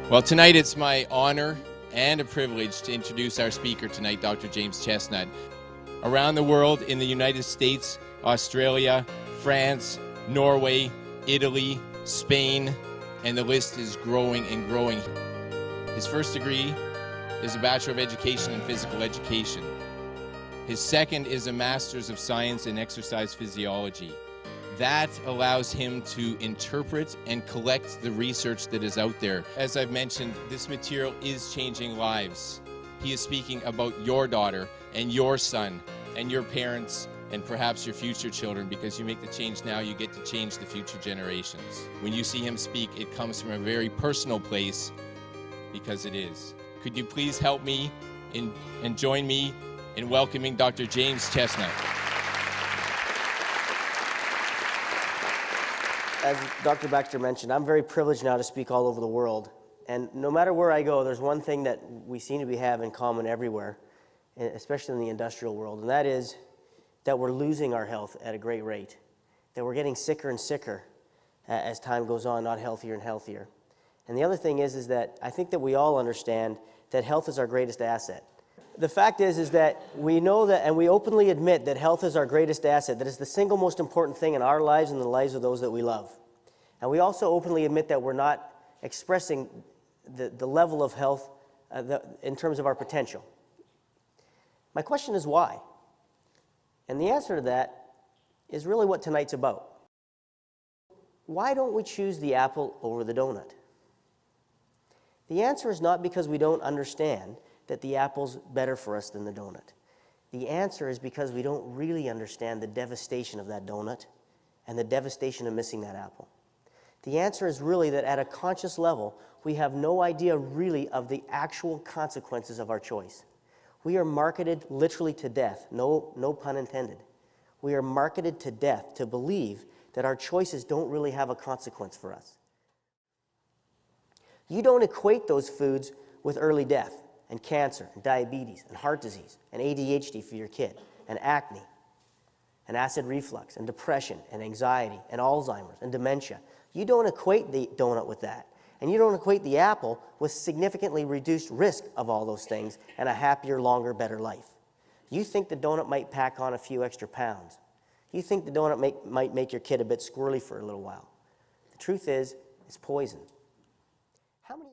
Well, tonight it's my honor and a privilege to introduce our speaker tonight, Dr. James Chestnut. Around the world, in the United States, Australia, France, Norway, Italy, Spain, and the list is growing and growing. His first degree is a Bachelor of Education in Physical Education. His second is a Master's of Science in Exercise Physiology. That allows him to interpret and collect the research that is out there. As I've mentioned, this material is changing lives. He is speaking about your daughter and your son and your parents and perhaps your future children, because you make the change now, you get to change the future generations. When you see him speak, it comes from a very personal place, because it is. Could you please help me and join me in welcoming Dr. James Chestnut. As Dr. Baxter mentioned, I'm very privileged now to speak all over the world. And no matter where I go, there's one thing that we seem to have in common everywhere, especially in the industrial world, and that is that we're losing our health at a great rate, that we're getting sicker and sicker as time goes on, not healthier and healthier. And the other thing is that I think that we all understand that health is our greatest asset. The fact is that we know that, and we openly admit that health is our greatest asset, that it's the single most important thing in our lives and the lives of those that we love. And we also openly admit that we're not expressing the level of health in terms of our potential. My question is why? And the answer to that is really what tonight's about. Why don't we choose the apple over the donut? The answer is not because we don't understand that the apple's better for us than the donut. The answer is because we don't really understand the devastation of that donut and the devastation of missing that apple. The answer is really that at a conscious level, we have no idea really of the actual consequences of our choice. We are marketed literally to death, no pun intended. We are marketed to death to believe that our choices don't really have a consequence for us. You don't equate those foods with early death and cancer and diabetes and heart disease and ADHD for your kid and acne and acid reflux and depression and anxiety and Alzheimer's and dementia. You don't equate the donut with that. And you don't equate the apple with significantly reduced risk of all those things and a happier, longer, better life. You think the donut might pack on a few extra pounds. You think the donut might make your kid a bit squirrely for a little while. The truth is, it's poison. How many